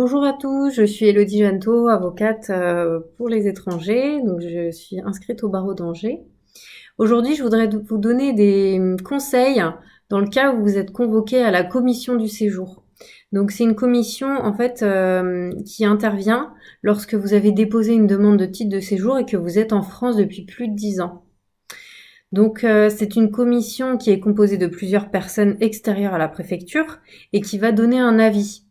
Bonjour à tous, je suis Elodie Janto, avocate pour les étrangers, donc je suis inscrite au barreau d'Angers. Aujourd'hui, je voudrais vous donner des conseils dans le cas où vous êtes convoqué à la commission du séjour. Donc c'est une commission en fait qui intervient lorsque vous avez déposé une demande de titre de séjour et que vous êtes en France depuis plus de 10 ans. Donc c'est une commission qui est composée de plusieurs personnes extérieures à la préfecture et qui va donner un avis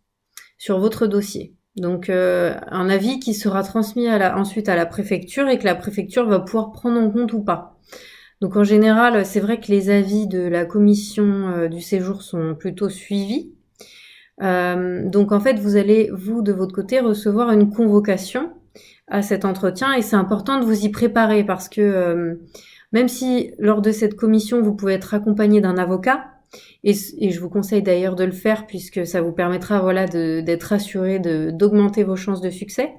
sur votre dossier. Donc un avis qui sera transmis ensuite à la préfecture et que la préfecture va pouvoir prendre en compte ou pas. Donc en général, c'est vrai que les avis de la commission du séjour sont plutôt suivis. Donc en fait, vous allez, vous, de votre côté, recevoir une convocation à cet entretien et c'est important de vous y préparer parce que même si lors de cette commission, vous pouvez être accompagné d'un avocat, et je vous conseille d'ailleurs de le faire puisque ça vous permettra d'être assuré d'augmenter vos chances de succès.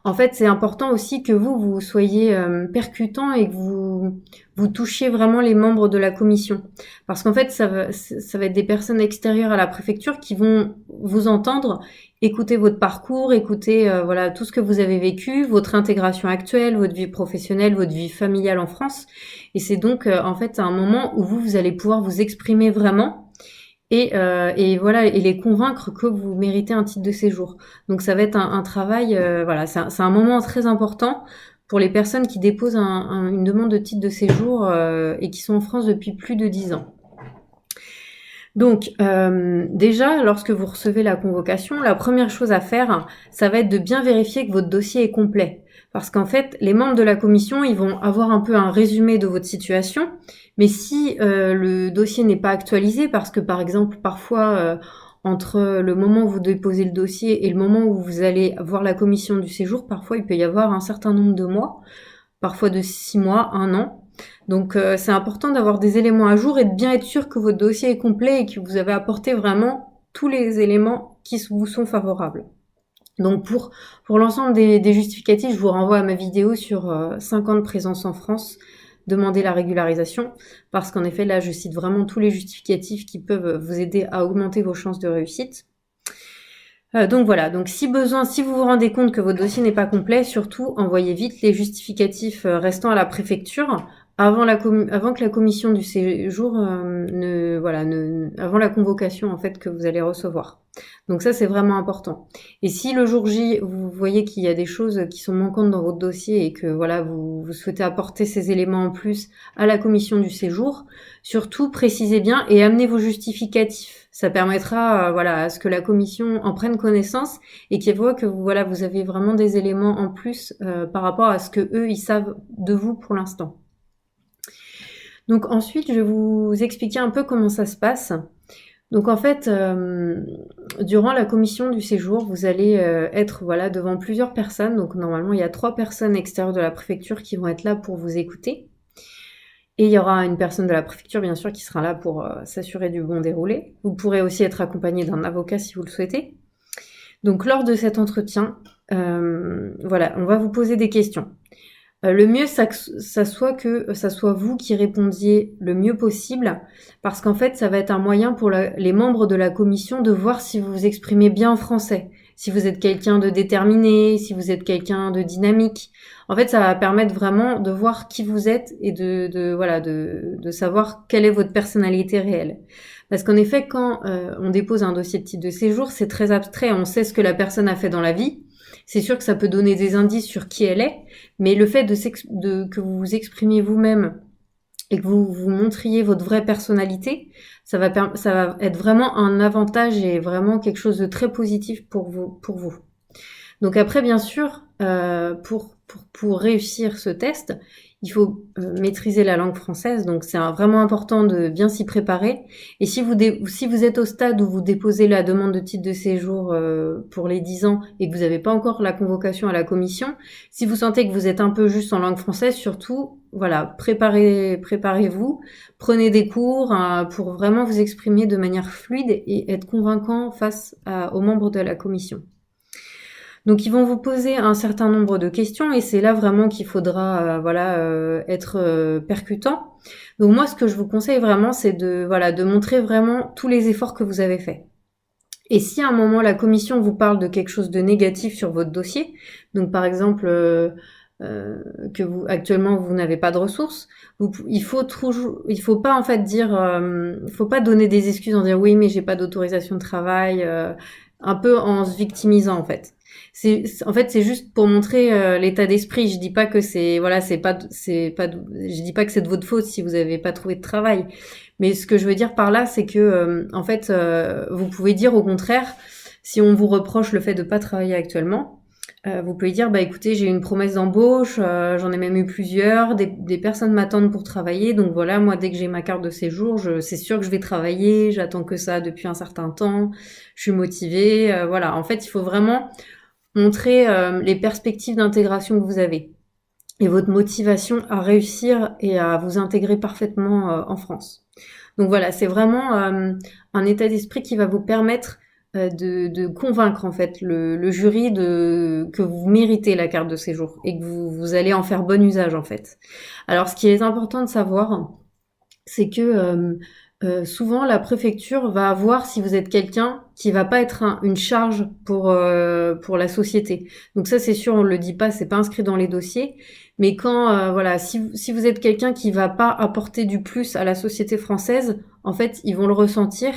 En fait, c'est important aussi que vous soyez percutant et que vous touchiez vraiment les membres de la commission. Parce qu'en fait, ça va être des personnes extérieures à la préfecture qui vont vous entendre, écouter votre parcours, écouter voilà tout ce que vous avez vécu, votre intégration actuelle, votre vie professionnelle, votre vie familiale en France. Et c'est donc en fait un moment où vous allez pouvoir vous exprimer vraiment et voilà et les convaincre que vous méritez un titre de séjour. Donc ça va être un travail, voilà, c'est un moment très important pour les personnes qui déposent une demande de titre de séjour et qui sont en France depuis plus de 10 ans. Donc déjà, lorsque vous recevez la convocation, la première chose à faire, ça va être de bien vérifier que votre dossier est complet. Parce qu'en fait, les membres de la commission, ils vont avoir un peu un résumé de votre situation, mais si le dossier n'est pas actualisé, parce que par exemple, parfois, entre le moment où vous déposez le dossier et le moment où vous allez voir la commission du séjour, parfois il peut y avoir un certain nombre de mois, parfois de 6 mois, 1 an. Donc c'est important d'avoir des éléments à jour et de bien être sûr que votre dossier est complet et que vous avez apporté vraiment tous les éléments qui vous sont favorables. Donc pour l'ensemble des justificatifs, je vous renvoie à ma vidéo sur 5 ans de présence en France, demander la régularisation, parce qu'en effet là je cite vraiment tous les justificatifs qui peuvent vous aider à augmenter vos chances de réussite. Donc voilà, donc si besoin, si vous vous rendez compte que votre dossier n'est pas complet, surtout envoyez vite les justificatifs restant à la préfecture avant que la commission du séjour avant la convocation en fait que vous allez recevoir. Donc ça c'est vraiment important. Et si le jour J vous voyez qu'il y a des choses qui sont manquantes dans votre dossier et que voilà vous souhaitez apporter ces éléments en plus à la commission du séjour, surtout précisez bien et amenez vos justificatifs. Ça permettra à ce que la commission en prenne connaissance et qu'elle voit que vous avez vraiment des éléments en plus par rapport à ce que eux ils savent de vous pour l'instant. Donc ensuite, je vais vous expliquer un peu comment ça se passe. Donc en fait, durant la commission du séjour, vous allez être devant plusieurs personnes. Donc normalement, il y a 3 personnes extérieures de la préfecture qui vont être là pour vous écouter. Et il y aura une personne de la préfecture, bien sûr, qui sera là pour s'assurer du bon déroulé. Vous pourrez aussi être accompagné d'un avocat si vous le souhaitez. Donc lors de cet entretien, on va vous poser des questions. Le mieux, ça soit que ça soit vous qui répondiez le mieux possible, parce qu'en fait, ça va être un moyen pour les membres de la commission de voir si vous vous exprimez bien en français, si vous êtes quelqu'un de déterminé, si vous êtes quelqu'un de dynamique. En fait, ça va permettre vraiment de voir qui vous êtes et de savoir quelle est votre personnalité réelle. Parce qu'en effet, quand on dépose un dossier de titre de séjour, c'est très abstrait, on sait ce que la personne a fait dans la vie. C'est sûr que ça peut donner des indices sur qui elle est, mais le fait que vous vous exprimiez vous-même et que vous montriez votre vraie personnalité, ça va être vraiment un avantage et vraiment quelque chose de très positif pour vous. Donc après, bien sûr, pour réussir ce test, il faut maîtriser la langue française, donc c'est vraiment important de bien s'y préparer. Et si vous êtes au stade où vous déposez la demande de titre de séjour pour les 10 ans et que vous n'avez pas encore la convocation à la commission, si vous sentez que vous êtes un peu juste en langue française, surtout, préparez-vous, prenez des cours pour vraiment vous exprimer de manière fluide et être convaincant face aux membres de la commission. Donc ils vont vous poser un certain nombre de questions et c'est là vraiment qu'il faudra être percutant. Donc moi ce que je vous conseille vraiment c'est de montrer vraiment tous les efforts que vous avez faits. Et si à un moment la commission vous parle de quelque chose de négatif sur votre dossier, donc par exemple que vous actuellement vous n'avez pas de ressources, il faut pas en fait dire, faut pas donner des excuses en dire oui mais j'ai pas d'autorisation de travail, un peu en se victimisant en fait. En fait c'est juste pour montrer l'état d'esprit. Je dis pas que je dis pas que c'est de votre faute si vous n'avez pas trouvé de travail. Mais ce que je veux dire par là, c'est que en fait, vous pouvez dire au contraire, si on vous reproche le fait de pas travailler actuellement, vous pouvez dire bah écoutez, j'ai une promesse d'embauche, j'en ai même eu plusieurs, des personnes m'attendent pour travailler, donc voilà, moi dès que j'ai ma carte de séjour, c'est sûr que je vais travailler, j'attends que ça depuis un certain temps, je suis motivée, voilà. En fait, il faut vraiment montrer les perspectives d'intégration que vous avez et votre motivation à réussir et à vous intégrer parfaitement en France. Donc voilà, c'est vraiment un état d'esprit qui va vous permettre de convaincre en fait le jury que vous méritez la carte de séjour et que vous allez en faire bon usage en fait. Alors ce qui est important de savoir, c'est que souvent la préfecture va voir si vous êtes quelqu'un qui va pas être une charge pour la société. Donc ça c'est sûr, on le dit pas, c'est pas inscrit dans les dossiers. Mais quand voilà, si vous êtes quelqu'un qui va pas apporter du plus à la société française, en fait ils vont le ressentir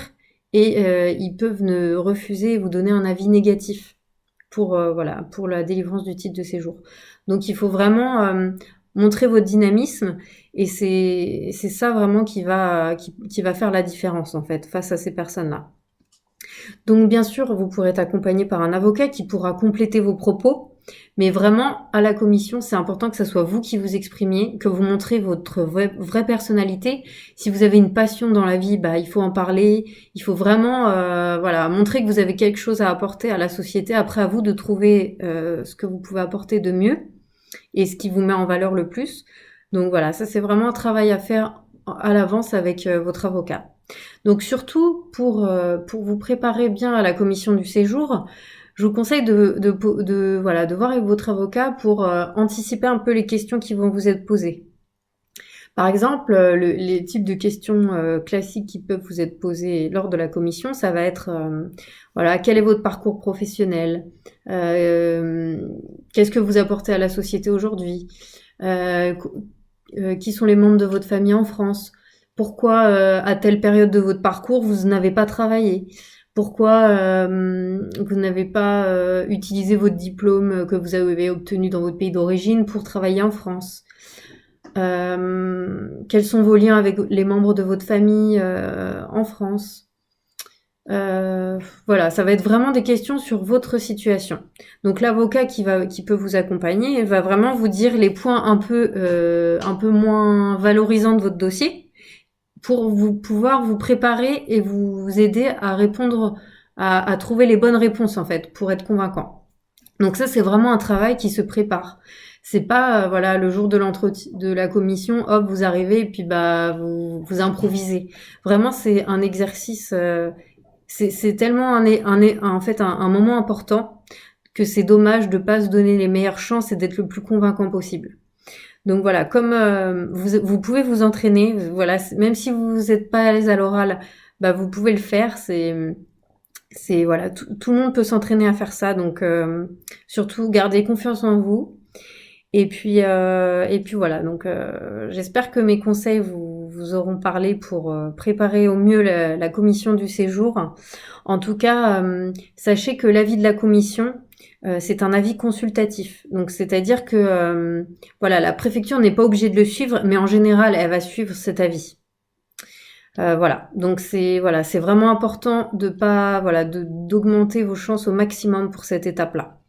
et ils peuvent ne refuser et vous donner un avis négatif pour voilà pour la délivrance du titre de séjour. Donc il faut vraiment montrer votre dynamisme et c'est ça vraiment qui va faire la différence en fait face à ces personnes-là. Donc bien sûr, vous pourrez être accompagné par un avocat qui pourra compléter vos propos, mais vraiment à la commission, c'est important que ce soit vous qui vous exprimiez, que vous montrez votre vraie personnalité. Si vous avez une passion dans la vie, bah il faut en parler, il faut vraiment voilà, montrer que vous avez quelque chose à apporter à la société. Après à vous de trouver ce que vous pouvez apporter de mieux et ce qui vous met en valeur le plus. Donc voilà, ça c'est vraiment un travail à faire à l'avance avec votre avocat. Donc surtout pour vous préparer bien à la commission du séjour, je vous conseille de voir avec votre avocat pour anticiper un peu les questions qui vont vous être posées. Par exemple, les types de questions classiques qui peuvent vous être posées lors de la commission, ça va être voilà, quel est votre parcours professionnel, qu'est-ce que vous apportez à la société aujourd'hui, qui sont les membres de votre famille en France, pourquoi à telle période de votre parcours vous n'avez pas travaillé, pourquoi vous n'avez pas utilisé votre diplôme que vous avez obtenu dans votre pays d'origine pour travailler en France. Quels sont vos liens avec les membres de votre famille en France. Voilà, ça va être vraiment des questions sur votre situation. Donc l'avocat qui peut vous accompagner va vraiment vous dire les points un peu moins valorisants de votre dossier pour pouvoir vous préparer et vous aider à répondre, à trouver les bonnes réponses en fait, pour être convaincant. Donc ça c'est vraiment un travail qui se prépare. C'est pas voilà le jour de l'entretien de la commission, hop vous arrivez et puis bah vous improvisez. Vraiment c'est un exercice, c'est tellement en fait un moment important que c'est dommage de pas se donner les meilleures chances et d'être le plus convaincant possible. Donc voilà, comme vous pouvez vous entraîner, voilà, même si vous n'êtes pas à l'aise à l'oral, bah vous pouvez le faire. C'est voilà, tout le monde peut s'entraîner à faire ça. Donc surtout gardez confiance en vous. Et puis voilà. Donc j'espère que mes conseils vous auront parlé pour préparer au mieux la commission du séjour. En tout cas, sachez que l'avis de la commission c'est un avis consultatif. Donc c'est-à-dire que voilà, la préfecture n'est pas obligée de le suivre, mais en général, elle va suivre cet avis. Voilà. Donc c'est vraiment important de pas d'augmenter vos chances au maximum pour cette étape-là.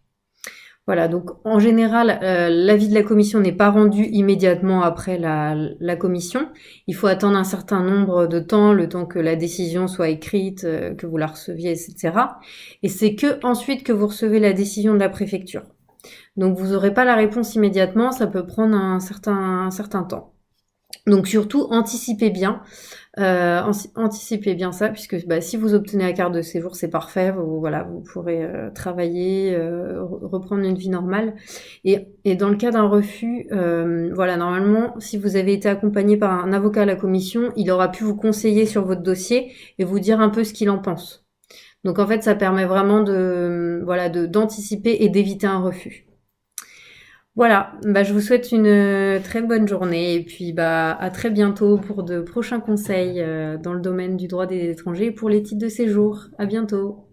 Voilà, donc en général, l'avis de la commission n'est pas rendu immédiatement après la commission. Il faut attendre un certain nombre de temps, le temps que la décision soit écrite, que vous la receviez, etc. Et c'est que ensuite que vous recevez la décision de la préfecture. Donc vous n'aurez pas la réponse immédiatement, ça peut prendre un certain temps. Donc surtout, anticipez bien ça, puisque si vous obtenez la carte de séjour, c'est parfait, vous pourrez travailler, reprendre une vie normale. Et dans le cas d'un refus, normalement, si vous avez été accompagné par un avocat à la commission, il aura pu vous conseiller sur votre dossier et vous dire un peu ce qu'il en pense. Donc en fait, ça permet vraiment voilà, d'anticiper et d'éviter un refus. Voilà, bah, je vous souhaite une très bonne journée et puis bah, à très bientôt pour de prochains conseils dans le domaine du droit des étrangers et pour les titres de séjour. À bientôt.